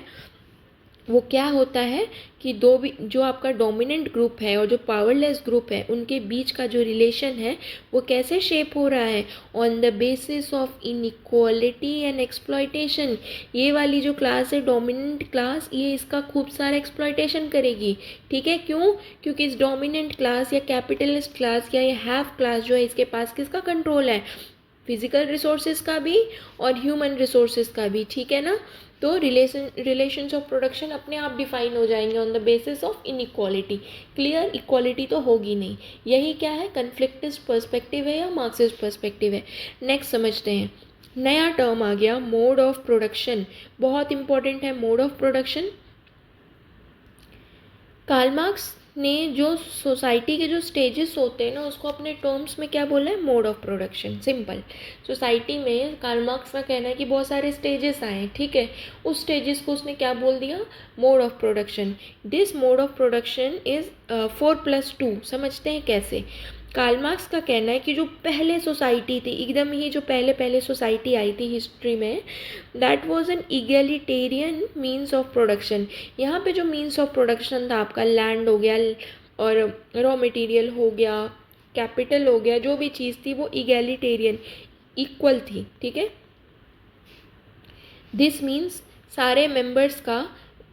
वो क्या होता है कि दो भी, जो आपका डोमिनेंट ग्रुप है और जो पावरलेस ग्रुप है, उनके बीच का जो रिलेशन है वो कैसे शेप हो रहा है? On the basis of inequality and exploitation. ये वाली जो क्लास है डोमिनेंट क्लास, ये इसका खूब सारा एक्सप्लॉयटेशन करेगी। ठीक है, क्यों? क्योंकि इस डोमिनेंट क्लास या कैपिटलिस्ट क्लास या ये हैव क्लास जो है, इसके पास किसका कंट्रोल है? फिजिकल रिसोर्सेज का भी और ह्यूमन रिसोर्सेज का भी। ठीक है ना, तो रिलेशंस ऑफ प्रोडक्शन अपने आप डिफाइन हो जाएंगे on the basis of inequality. Clear? Equality तो होगी नहीं। यही क्या है? कन्फ्लिक्टिस्ट पर्सपेक्टिव है या मार्क्सिस्ट पर्सपेक्टिव है। नेक्स्ट समझते हैं, नया टर्म आ गया मोड ऑफ प्रोडक्शन। बहुत इंपॉर्टेंट है mode of production. Karl Marx ने जो सोसाइटी के जो स्टेजेस होते हैं ना, उसको अपने टर्म्स में क्या बोला है? Mode of production. Simple, society में कार्ल मार्क्स का कहना है कि बहुत सारे स्टेजेस आए हैं। ठीक है, उस स्टेजेस को उसने क्या बोल दिया? Mode of production. This mode of production is 4+2। समझते हैं कैसे? कार्ल मार्क्स का कहना है कि जो पहले सोसाइटी थी, एकदम ही जो पहले सोसाइटी आई थी हिस्ट्री में, that was an egalitarian means of production. यहाँ पे जो मीन्स ऑफ प्रोडक्शन था आपका, लैंड हो गया और रॉ मटेरियल हो गया, कैपिटल हो गया, जो भी चीज़ थी वो इगैलिटेरियन, इक्वल थी। ठीक है, दिस मीन्स सारे मेंबर्स का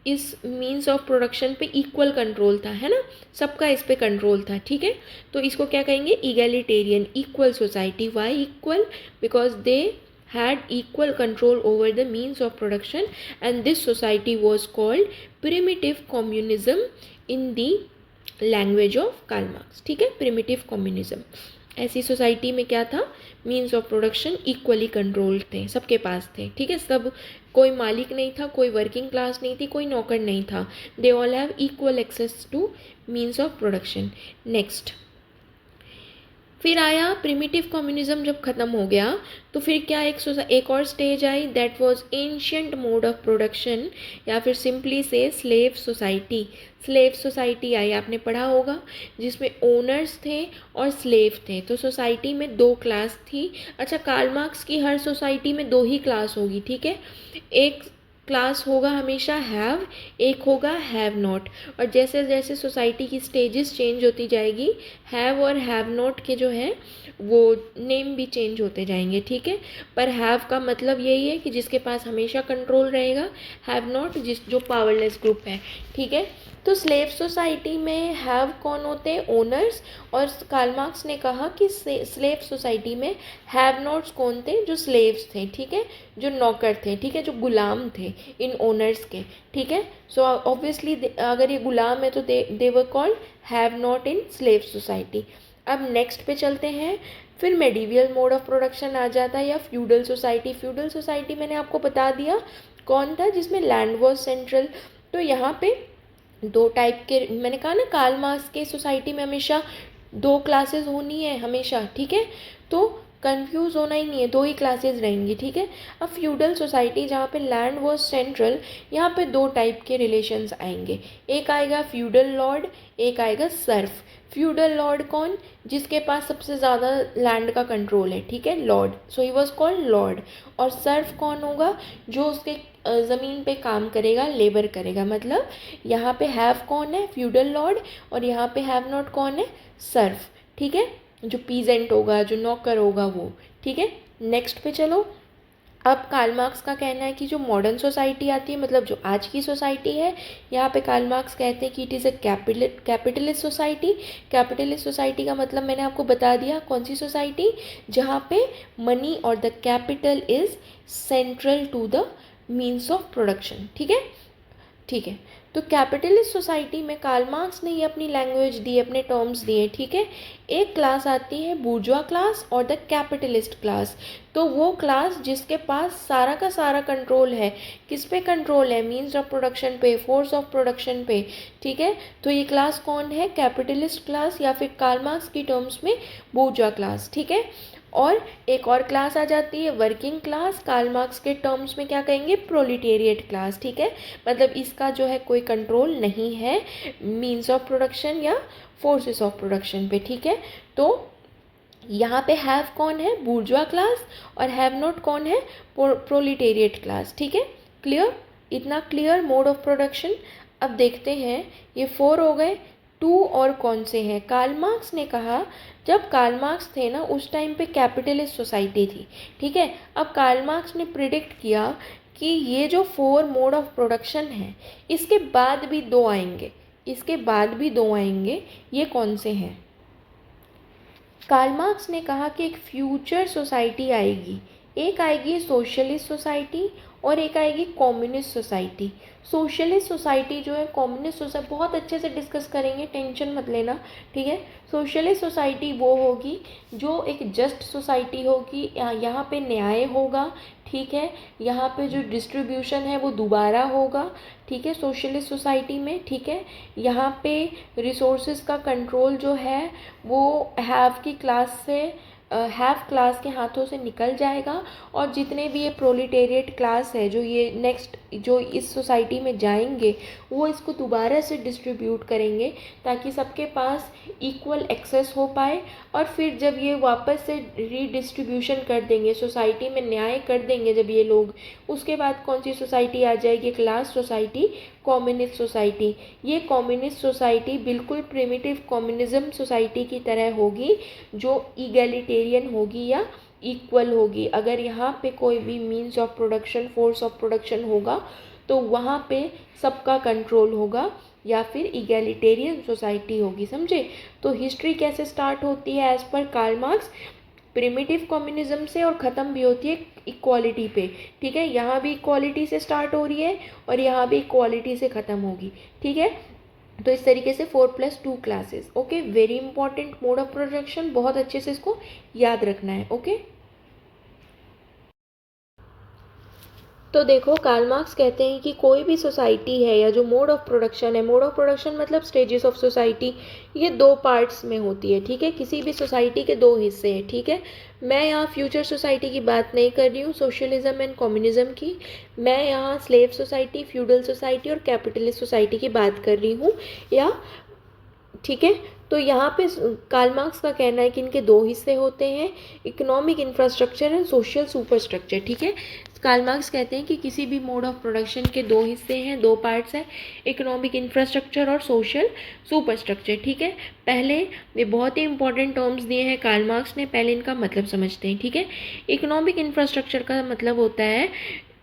इस मीन्स ऑफ प्रोडक्शन पे इक्वल कंट्रोल था, है ना, सबका इस पे कंट्रोल था। ठीक है, तो इसको क्या कहेंगे? Egalitarian, equal society. Why equal? Because they had equal control over the means of production, and this society was called primitive communism in the language of Karl Marx. ठीक है, प्रिमिटिव कम्युनिज्म. ऐसी सोसाइटी में क्या था, means of production equally controlled थे, सबके पास थे. ठीक है, सब, कोई मालिक नहीं था, कोई वर्किंग क्लास नहीं थी, कोई नौकर नहीं था. They all have equal access to means of production. Next, फिर आया प्रिमिटिव कम्युनिज्म. जब ख़त्म हो गया तो फिर क्या, एक और stage I, that was ancient mode of production, या फिर सिंपली से slave society. Slave society I, आपने पढ़ा होगा, जिसमें ओनर्स थे और स्लेव थे. तो सोसाइटी में दो क्लास थी. अच्छा, कार्ल मार्क्स की हर सोसाइटी में दो ही क्लास होगी. ठीक है, एक क्लास होगा हमेशा हैव, एक होगा हैव नॉट. और जैसे जैसे सोसाइटी की स्टेजेस चेंज होती जाएगी, हैव और हैव नॉट के जो है वो नेम भी चेंज होते जाएंगे. ठीक है, पर हैव का मतलब यही है कि जिसके पास हमेशा कंट्रोल रहेगा, हैव नॉट जो पावरलेस ग्रुप है. ठीक है, तो स्लेव सोसाइटी में हैव कौन होते हैं, ओनर्स. और कार्ल मार्क्स ने कहा कि स्लेव सोसाइटी में हैव नॉट्स कौन थे, जो स्लेव्स थे. ठीक है, जो नौकर थे. ठीक है, जो गुलाम थे इन ओनर्स के. ठीक है, सो ऑब्वियसली अगर ये गुलाम है तो they were called have not in slave society. अब नेक्स्ट पे चलते हैं. फिर मेडिवियल मोड ऑफ प्रोडक्शन आ जाता है, या फ्यूडल सोसाइटी. फ्यूडल सोसाइटी मैंने आपको बता दिया कौन था, जिसमें लैंड वॉज सेंट्रल. तो यहाँ पे दो टाइप के, मैंने कहा ना, कार्ल मार्क्स के सोसाइटी में हमेशा दो क्लासेस होनी है हमेशा. ठीक है, तो कंफ्यूज होना ही नहीं है, दो ही क्लासेस रहेंगी. ठीक है, अब फ्यूडल सोसाइटी जहाँ पे लैंड वॉज सेंट्रल, यहाँ पे दो टाइप के रिलेशंस आएंगे. एक आएगा फ्यूडल लॉर्ड, एक आएगा सर्फ. फ्यूडल लॉर्ड कौन, जिसके पास सबसे ज़्यादा लैंड का कंट्रोल है. ठीक है, Lord, so he was called Lord. और सर्फ कौन होगा, जो उसके ज़मीन पे काम करेगा, लेबर करेगा. मतलब यहाँ पे हैव कौन है, फ्यूडल लॉर्ड, और यहाँ पे हैव नॉट कौन है, सर्फ. ठीक है, जो पीजेंट होगा, जो नौकर होगा वो. ठीक है, नेक्स्ट पे चलो. अब कार्ल मार्क्स का कहना है कि जो मॉडर्न सोसाइटी आती है, मतलब जो आज की सोसाइटी है, यहाँ पे कार्ल मार्क्स कहते हैं कि it is a capitalist society. Capitalist society का मतलब मैंने आपको बता दिया, कौन सी सोसाइटी, जहाँ पे मनी और the capital is central to the means of production. ठीक है, ठीक है. तो कैपिटलिस्ट सोसाइटी में कार्ल मार्क्स ने ये अपनी लैंग्वेज दी, अपने टर्म्स दिए. ठीक है, एक क्लास आती है बूर्जुआ क्लास और द कैपिटलिस्ट क्लास. तो वो क्लास जिसके पास सारा का सारा कंट्रोल है. किस पे कंट्रोल है, मीन्स ऑफ प्रोडक्शन पे, फोर्स ऑफ प्रोडक्शन पे. ठीक है, तो ये क्लास कौन है, कैपिटलिस्ट क्लास, या फिर कार्ल मार्क्स की टर्म्स में बूर्जुआ क्लास. ठीक है, और एक और क्लास आ जाती है वर्किंग क्लास. कार्ल मार्क्स के टर्म्स में क्या कहेंगे, प्रोलिटेरिएट क्लास. ठीक है, मतलब इसका जो है कोई कंट्रोल नहीं है मीन्स ऑफ प्रोडक्शन या फोर्सेस ऑफ प्रोडक्शन पे. ठीक है, तो यहाँ पे हैव कौन है, बूर्जुआ क्लास, और हैव नॉट कौन है, प्रोलिटेरिएट क्लास. ठीक है, क्लियर, इतना क्लियर मोड ऑफ प्रोडक्शन. अब देखते हैं, ये 4 हो गए, 2 और कौन से हैं. कार्ल मार्क्स ने कहा, जब कार्ल मार्क्स थे ना उस टाइम पे कैपिटलिस्ट सोसाइटी थी. ठीक है, अब कार्ल मार्क्स ने प्रिडिक्ट किया कि ये जो 4 मोड ऑफ प्रोडक्शन है, इसके बाद भी 2 आएंगे, इसके बाद भी 2 आएंगे. ये कौन से हैं. कार्ल मार्क्स ने कहा कि एक फ्यूचर सोसाइटी आएगी, एक आएगी सोशलिस्ट सोसाइटी और एक आएगी कम्युनिस्ट सोसाइटी. सोशलिस्ट सोसाइटी जो है, कम्युनिस्ट सोसाइटी बहुत अच्छे से डिस्कस करेंगे, टेंशन मत लेना. ठीक है, सोशलिस्ट सोसाइटी वो होगी जो एक जस्ट सोसाइटी होगी, यहाँ पे न्याय होगा. ठीक है, यहाँ पे जो डिस्ट्रीब्यूशन है वो दोबारा होगा. ठीक है, सोशलिस्ट सोसाइटी में. ठीक है, यहाँ पे रिसोर्सेज का कंट्रोल जो है वो हैव की क्लास से, हैव क्लास के हाथों से निकल जाएगा. और जितने भी ये प्रोलिटेरिएट क्लास है, जो ये नेक्स्ट जो इस सोसाइटी में जाएंगे, वो इसको दोबारा से डिस्ट्रीब्यूट करेंगे ताकि सबके पास इक्वल एक्सेस हो पाए. और फिर जब ये वापस से रीडिस्ट्रीब्यूशन कर देंगे, सोसाइटी में न्याय कर देंगे जब ये लोग, उसके बाद कौन सी सोसाइटी आ जाएगी, क्लास सोसाइटी, कम्युनिस्ट सोसाइटी. ये कम्युनिस्ट सोसाइटी बिल्कुल प्रिमिटिव कम्युनिज्म सोसाइटी की तरह होगी, जो ईगैलिटेरियन होगी या इक्वल होगी. अगर यहाँ पे कोई भी means of production, force of production होगा तो वहाँ पे सबका कंट्रोल होगा, या फिर ईगैलिटेरियन सोसाइटी होगी. समझे. तो हिस्ट्री कैसे स्टार्ट होती है एज पर कार्ल मार्क्स, प्रिमिटिव कम्युनिज्म से और ख़त्म भी होती है इक्वालिटी पे, ठीक है। यहाँ भी इक्वालिटी से स्टार्ट हो रही है और यहाँ भी इक्वालिटी से ख़त्म होगी, ठीक है। तो इस तरीके से 4+2 classes. Okay, very important mode of production, बहुत अच्छे से इसको याद रखना है। ओके, तो देखो कार्ल मार्क्स कहते हैं कि कोई भी सोसाइटी है या जो मोड ऑफ प्रोडक्शन है, मोड ऑफ प्रोडक्शन मतलब स्टेजेस ऑफ सोसाइटी, ये दो पार्ट्स में होती है, ठीक है। किसी भी सोसाइटी के दो हिस्से हैं, ठीक है। मैं यहाँ फ्यूचर सोसाइटी की बात नहीं कर रही हूँ, सोशलिज्म एंड कम्युनिज्म की। मैं यहाँ स्लेव सोसाइटी, फ्यूडल सोसाइटी और कैपिटलिस्ट सोसाइटी की बात कर रही हूँ, या ठीक है। तो यहाँ पे कार्ल मार्क्स का कहना है कि इनके दो हिस्से होते हैं, economic infrastructure and social superstructure, ठीक है। कार्ल मार्क्स कहते हैं कि किसी भी मोड ऑफ प्रोडक्शन के दो हिस्से हैं, दो पार्ट्स हैं, इकोनॉमिक इंफ्रास्ट्रक्चर और सोशल सुपरस्ट्रक्चर, ठीक है। पहले ये बहुत ही इंपॉर्टेंट टर्म्स दिए हैं कार्ल मार्क्स ने, पहले इनका मतलब समझते हैं, ठीक है। इकोनॉमिक इंफ्रास्ट्रक्चर का मतलब होता है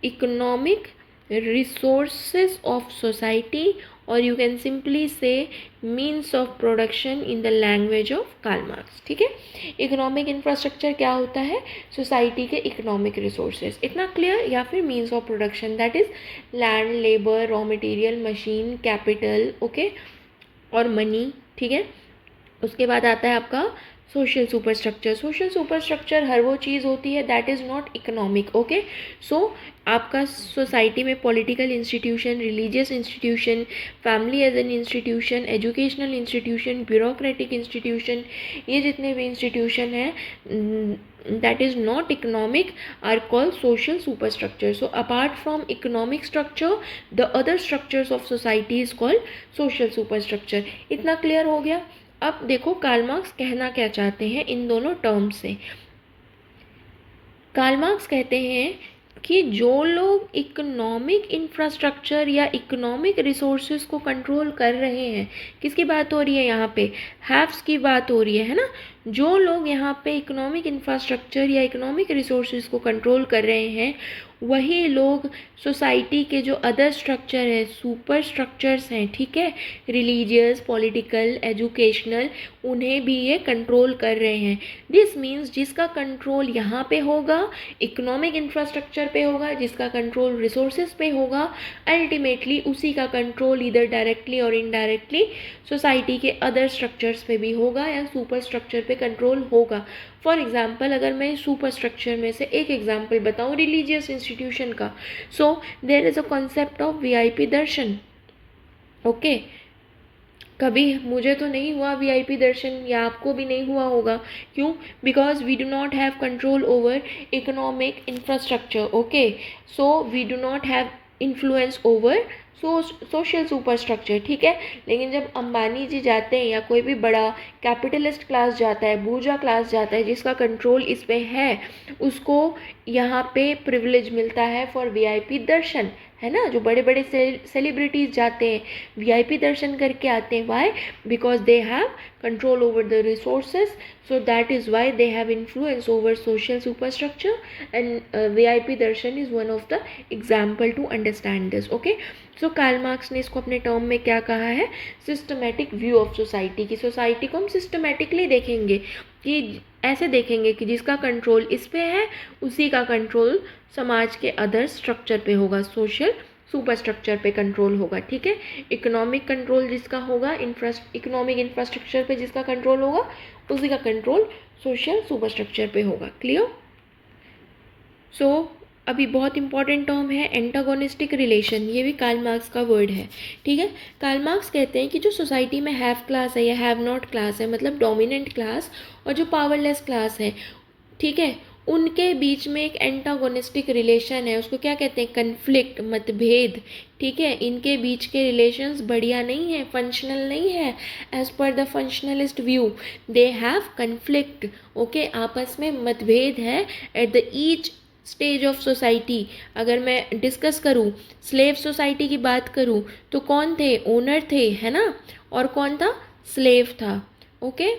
इकोनॉमिक रिसोर्सेज ऑफ सोसाइटी, और you can simply say means of production in the language of Karl Marx, ठीक है। इकोनॉमिक इंफ्रास्ट्रक्चर क्या होता है? सोसाइटी के इकोनॉमिक रिसोर्सेज, इतना क्लियर। या फिर means of production, that is land, labour, raw material, machine, capital, okay, और मनी, ठीक है। उसके बाद आता है आपका सोशल सुपरस्ट्रक्चर। सोशल सुपरस्ट्रक्चर हर वो चीज़ होती है that is not economic, okay. So आपका सोसाइटी में political institution, religious institution, family as an institution, educational institution, bureaucratic institution, ये जितने भी इंस्टीट्यूशन हैं that is not economic are called social superstructure. So apart from economic structure, the other structures of society is called social superstructure. इतना clear हो गया? अब देखो Karl Marx कहना क्या चाहते हैं इन दोनों टर्म से। कार्ल मार्क्स कहते हैं कि जो लोग इकोनॉमिक इंफ्रास्ट्रक्चर या इकोनॉमिक रिसोर्सेज को कंट्रोल कर रहे हैं, किसकी बात हो रही है यहाँ पे? हैव्स की बात हो रही है ना। जो लोग यहाँ पे इकोनॉमिक इंफ्रास्ट्रक्चर या इकोनॉमिक रिसोर्सेज को कंट्रोल कर रहे हैं, वही लोग सोसाइटी के जो अदर स्ट्रक्चर है, सुपर स्ट्रक्चर्स हैं, ठीक है, रिलीजियस, पॉलिटिकल, एजुकेशनल, उन्हें भी ये कंट्रोल कर रहे हैं। दिस मीन्स जिसका कंट्रोल यहाँ पे होगा इकोनॉमिक इंफ्रास्ट्रक्चर पे होगा, जिसका कंट्रोल रिसोर्सेज पे होगा, अल्टीमेटली उसी का कंट्रोल इधर डायरेक्टली और इनडायरेक्टली सोसाइटी के अदर स्ट्रक्चर्स पे भी होगा या सुपर स्ट्रक्चर पे कंट्रोल होगा। फॉर एग्जाम्पल, अगर मैं सुपर स्ट्रक्चर में से एक एग्जाम्पल बताऊँ रिलीजियस इंस्टीट्यूशन का, so there is a concept of VIP darshan, okay. कभी मुझे तो नहीं हुआ वीआईपी दर्शन, या आपको भी नहीं हुआ होगा। क्यों? Because we do not have control over economic infrastructure, okay. So we do not have influence over social superstructure, ठीक है। लेकिन जब अंबानी जी जाते हैं या कोई भी बड़ा कैपिटलिस्ट क्लास जाता है, बूर्जा क्लास जाता है, जिसका कंट्रोल इस पे है, उसको यहाँ पे प्रिविलेज मिलता है फॉर वीआईपी दर्शन, है ना। जो बड़े बड़े सेलिब्रिटीज़ जाते हैं वीआईपी दर्शन करके आते हैं, why? Because they have control over the resources, so that is why they have influence over social superstructure, and VIP darshan is one of the example to understand this, okay. So Karl Marx ने इसको अपने term में क्या कहा है? Systematic view of society की। Society को हम सिस्टमेटिकली देखेंगे, कि ऐसे देखेंगे कि जिसका कंट्रोल इस पे है उसी का कंट्रोल समाज के अदर स्ट्रक्चर पे होगा, सोशल सुपर स्ट्रक्चर पे कंट्रोल होगा, ठीक है। इकोनॉमिक कंट्रोल जिसका होगा, इकोनॉमिक इंफ्रास्ट्रक्चर पे जिसका कंट्रोल होगा, उसी का कंट्रोल सोशल सुपर स्ट्रक्चर पे होगा। क्लियर? सो अभी बहुत इंपॉर्टेंट टर्म है एंटागोनिस्टिक रिलेशन, ये भी कार्ल मार्क्स का वर्ड है, ठीक है। कार्ल मार्क्स कहते हैं कि जो सोसाइटी में हैव क्लास है या हैव नॉट क्लास है, मतलब डोमिनेंट क्लास और जो पावरलेस क्लास है, ठीक है, उनके बीच में एक एंटागोनिस्टिक रिलेशन है। उसको क्या कहते हैं? कन्फ्लिक्ट, मतभेद, ठीक है। इनके बीच के रिलेशंस बढ़िया नहीं है, फंक्शनल नहीं है। As per the functionalist view they have conflict, okay. आपस में मतभेद है at the each stage of society. अगर मैं डिस्कस करूँ, स्लेव सोसाइटी की बात करूँ, तो कौन थे? ओनर थे, है ना, और कौन था? स्लेव था, ओके।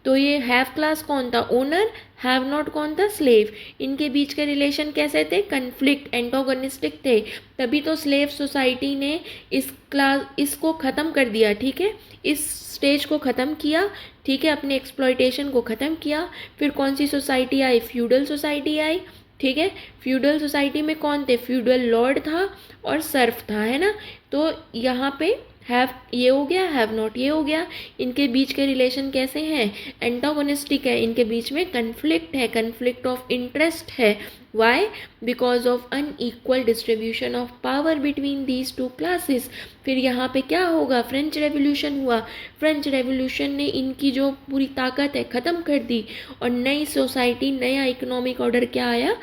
तो ये हैव क्लास कौन था? ओनर। हैव नॉट कौन था? स्लेव। इनके बीच के रिलेशन कैसे थे? कन्फ्लिक्ट, एंटागोनिस्टिक थे। तभी तो स्लेव सोसाइटी ने इसको ख़त्म कर दिया, ठीक है, इस स्टेज को ख़त्म किया ठीक है, अपने एक्सप्लॉयटेशन को ख़त्म किया। फिर कौन सी सोसाइटी आई? फ्यूडल सोसाइटी आई। ठीक है, फ्यूडल सोसाइटी में कौन थे? फ्यूडल लॉर्ड था और सर्फ था, है ना। तो यहाँ पे हैव ये हो गया, हैव नॉट ये हो गया। इनके बीच के रिलेशन कैसे हैं? एंटागोनिस्टिक है, इनके बीच में कन्फ्लिक्ट है, कन्फ्लिक्ट ऑफ इंटरेस्ट है। Why? Because of unequal distribution of power between these two classes. फिर यहाँ पे क्या होगा? फ्रेंच रेवोल्यूशन हुआ। फ्रेंच रेवोल्यूशन ने इनकी जो पूरी ताकत है ख़त्म कर दी और नई सोसाइटी, नया इकोनॉमिक ऑर्डर क्या आया?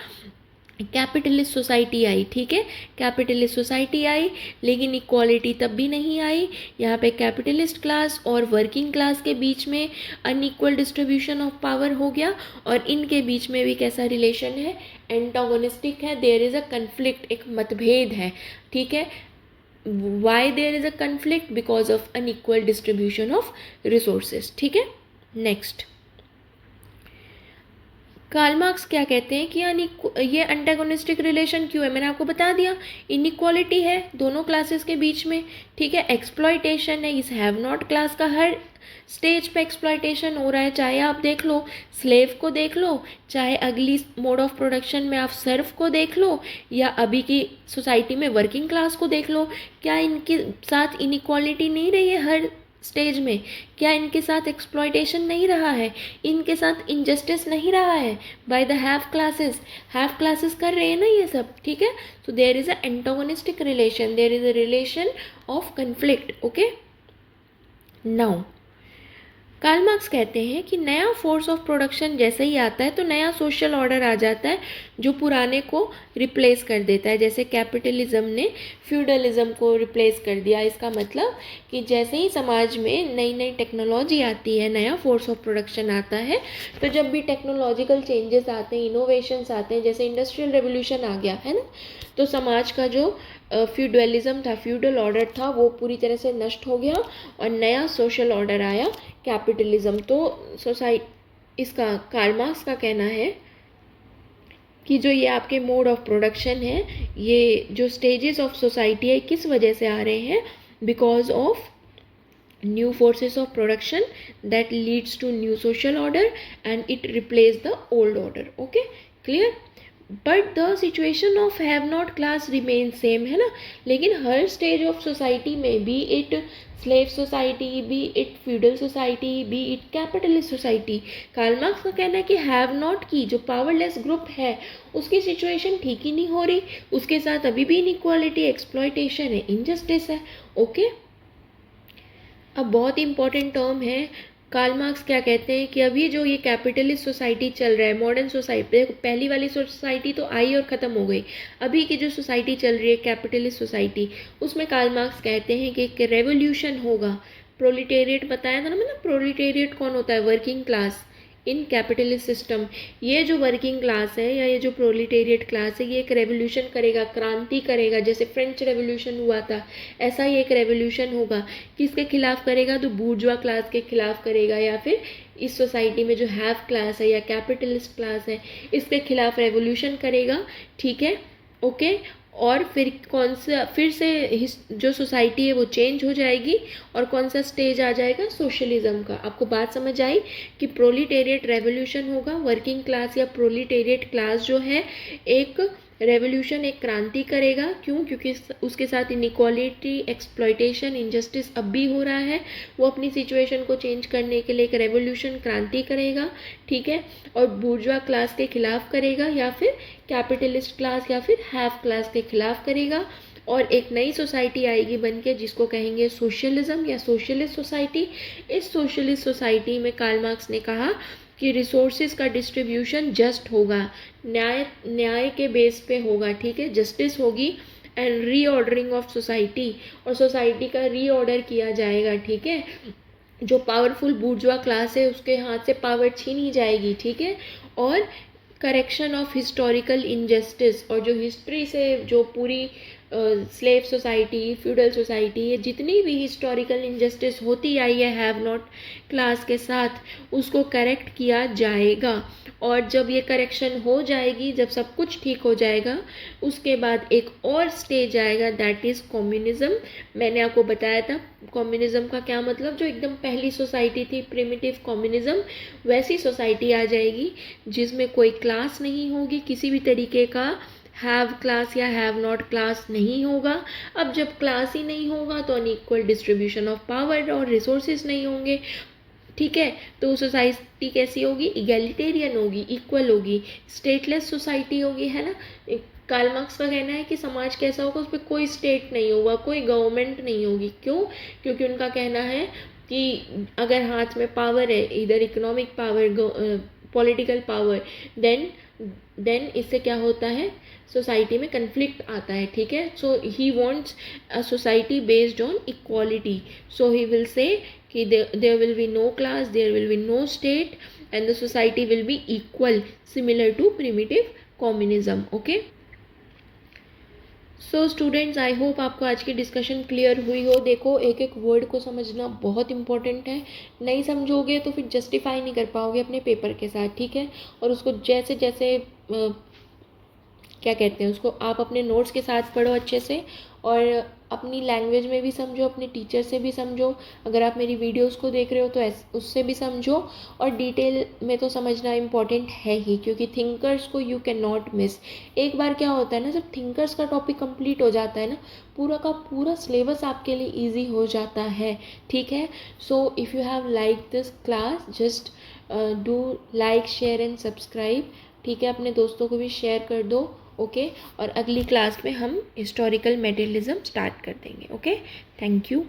कैपिटलिस्ट सोसाइटी आई। ठीक है, कैपिटलिस्ट सोसाइटी आई, लेकिन इक्वालिटी तब भी नहीं आई। यहाँ पे कैपिटलिस्ट क्लास और वर्किंग क्लास के बीच में अनइक्वल डिस्ट्रीब्यूशन ऑफ पावर हो गया और इनके बीच में भी कैसा रिलेशन है? एंटागोनिस्टिक है। देयर इज़ अ कन्फ्लिक्ट, एक मतभेद है। ठीक है, why there is a conflict? Because of unequal distribution of resources. ठीक है, नेक्स्ट कार्ल मार्क्स क्या कहते हैं कि ये एंटागोनिस्टिक रिलेशन क्यों है? मैंने आपको बता दिया, इनइक्वालिटी है दोनों क्लासेस के बीच में। ठीक है, एक्सप्लॉयटेशन है, इस हैव नॉट क्लास का हर स्टेज पे एक्सप्लॉयटेशन हो रहा है। चाहे आप देख लो स्लेव को देख लो, चाहे अगली मोड ऑफ प्रोडक्शन में आप सर्फ को देख लो, या अभी की सोसाइटी में वर्किंग क्लास को देख लो। क्या इनके साथ इनइक्वालिटी नहीं रही है हर स्टेज में? क्या इनके साथ एक्सप्लॉयटेशन नहीं रहा है? इनके साथ इनजस्टिस नहीं रहा है by the have classes? Have classes कर रहे हैं ना ये सब। ठीक है, so there is a antagonistic relation, there is a relation of conflict. Okay, now Karl Marx कहते हैं कि नया फोर्स ऑफ प्रोडक्शन जैसे ही आता है तो नया सोशल ऑर्डर आ जाता है जो पुराने को रिप्लेस कर देता है। जैसे कैपिटलिज्म ने फ्यूडलिज्म को रिप्लेस कर दिया। इसका मतलब कि जैसे ही समाज में नई नई टेक्नोलॉजी आती है, नया फोर्स ऑफ प्रोडक्शन आता है, तो जब भी टेक्नोलॉजिकल चेंजेस आते हैं, इनोवेशंस आते हैं, जैसे इंडस्ट्रियल रेवोल्यूशन आ गया है ना, तो समाज का जो फ्यूडलिज्म था, फ्यूडल ऑर्डर था, वो पूरी तरह से नष्ट हो गया और नया सोशल ऑर्डर आया, कैपिटलिज्म। तो इसका कार्ल मार्क्स का कहना है कि जो ये आपके मोड ऑफ प्रोडक्शन है, ये जो स्टेजेस ऑफ सोसाइटी है, किस वजह से आ रहे हैं? Because of new forces of production that leads to new social order and it replace the old order. Okay, clear? But the situation of have not class remain same, है ना। लेकिन हर स्टेज ऑफ सोसाइटी में, be it slave society, be it feudal society, be it capitalist society, Karl Marx का कहना है कि have not की जो पावरलेस ग्रुप है उसकी सिचुएशन ठीक ही नहीं हो रही, उसके साथ अभी भी इनइक्वालिटी, एक्सप्लॉयटेशन है, इनजस्टिस है। ओके, अब बहुत इंपॉर्टेंट टर्म है, कार्ल मार्क्स क्या कहते हैं कि अभी जो ये कैपिटलिस्ट सोसाइटी चल रहा है, मॉडर्न सोसाइटी, पहली वाली सोसाइटी तो आई और ख़त्म हो गई, अभी की जो सोसाइटी चल रही है कैपिटलिस्ट सोसाइटी, उसमें कार्ल मार्क्स कहते हैं कि एक रेवोल्यूशन होगा। प्रोलिटेरिएट बताया था ना मैंने, प्रोलिटेरिएट कौन होता है? वर्किंग क्लास इन कैपिटलिस्ट सिस्टम। ये जो वर्किंग क्लास है या ये जो प्रोलिटेरिएट क्लास है, ये एक रेवोल्यूशन करेगा, क्रांति करेगा। जैसे फ्रेंच रेवोल्यूशन हुआ था, ऐसा ही एक रेवोल्यूशन होगा। किसके खिलाफ करेगा? तो बूर्जुआ क्लास के खिलाफ करेगा, या फिर इस सोसाइटी में जो हैव क्लास है या कैपिटलिस्ट क्लास है, इसके खिलाफ रेवोल्यूशन करेगा। ठीक है, ओके। और फिर फिर से जो सोसाइटी है वो चेंज हो जाएगी और कौन सा स्टेज आ जाएगा? सोशलिज्म का। आपको बात समझ आई कि प्रोलिटेरिएट रेवोल्यूशन होगा, वर्किंग क्लास या प्रोलिटेरिएट क्लास जो है एक रेवोल्यूशन, एक क्रांति करेगा। क्यों? क्योंकि उसके साथ इनइक्वालिटी, एक्सप्लॉयटेशन, इनजस्टिस अब भी हो रहा है। वो अपनी सिचुएशन को चेंज करने के लिए एक रेवोल्यूशन, क्रांति करेगा। ठीक है, और बूर्जुआ क्लास के खिलाफ करेगा, या फिर कैपिटलिस्ट क्लास या फिर हैव क्लास के खिलाफ करेगा। और एक नई सोसाइटी आएगी बन के, जिसको कहेंगे सोशलिज्म या सोशलिस्ट सोसाइटी। इस सोशलिस्ट सोसाइटी में कार्ल मार्क्स ने कहा कि रिसोर्सेज का डिस्ट्रीब्यूशन जस्ट होगा, न्याय के बेस पे होगा। ठीक है, जस्टिस होगी एंड रीऑर्डरिंग ऑफ सोसाइटी, और सोसाइटी का रीऑर्डर किया जाएगा। ठीक है, जो पावरफुल बूर्जुआ क्लास है उसके हाथ से पावर छीनी जाएगी। ठीक है, और करेक्शन ऑफ हिस्टोरिकल इनजस्टिस, और जो हिस्ट्री से जो पूरी स्लेव सोसाइटी, फ्यूडल सोसाइटी, ये जितनी भी हिस्टोरिकल इनजस्टिस होती आई है हैव नॉट क्लास के साथ, उसको करेक्ट किया जाएगा। और जब ये करेक्शन हो जाएगी, जब सब कुछ ठीक हो जाएगा, उसके बाद एक और स्टेज आएगा, दैट इज़ कम्युनिज्म। मैंने आपको बताया था कम्युनिज्म का क्या मतलब, जो एकदम पहली सोसाइटी थी प्रिमिटिव कम्युनिज्म, वैसी सोसाइटी आ जाएगी जिसमें कोई क्लास नहीं होगी, किसी भी तरीके का हैव क्लास या हैव नॉट क्लास नहीं होगा। अब जब क्लास ही नहीं होगा तो अनइक्वल डिस्ट्रीब्यूशन ऑफ पावर और रिसोर्सेज नहीं होंगे, ठीक है। तो सोसाइटी कैसी होगी, इगैलिटेरियन होगी, इक्वल होगी, स्टेटलेस सोसाइटी होगी, है ना। कार्ल मार्क्स का कहना है कि समाज कैसा होगा, उस पर कोई स्टेट नहीं होगा, कोई गवर्नमेंट नहीं होगी। क्यों? क्योंकि उनका कहना है कि अगर हाथ में पावर है, इधर economic power, political power, then इससे क्या होता है, सोसाइटी में कन्फ्लिक्ट आता है, ठीक है। So he wants a society based on equality, so he will say कि there will be no class, there will be no state, and the society will be equal, similar to primitive communism. Okay, so students, I hope आपको आज की discussion clear हुई हो। देखो, एक एक word को समझना बहुत इंपॉर्टेंट है, नहीं समझोगे तो फिर जस्टिफाई नहीं कर पाओगे अपने पेपर के साथ, ठीक है। और उसको जैसे जैसे क्या कहते हैं उसको, आप अपने नोट्स के साथ पढ़ो अच्छे से, और अपनी लैंग्वेज में भी समझो, अपने टीचर से भी समझो, अगर आप मेरी वीडियोस को देख रहे हो तो उससे भी समझो, और डिटेल में तो समझना इम्पॉर्टेंट है ही, क्योंकि थिंकर्स को यू कैन नॉट मिस। एक बार क्या होता है ना, जब थिंकर्स का टॉपिक कंप्लीट हो जाता है ना, पूरा का पूरा सिलेबस आपके लिए ईजी हो जाता है, ठीक है। So if you have like this class, just do like, share and subscribe, ठीक है। अपने दोस्तों को भी शेयर कर दो, ओके। और अगली क्लास में हम हिस्टोरिकल मटेरियलिज्म स्टार्ट कर देंगे, ओके। Thank you.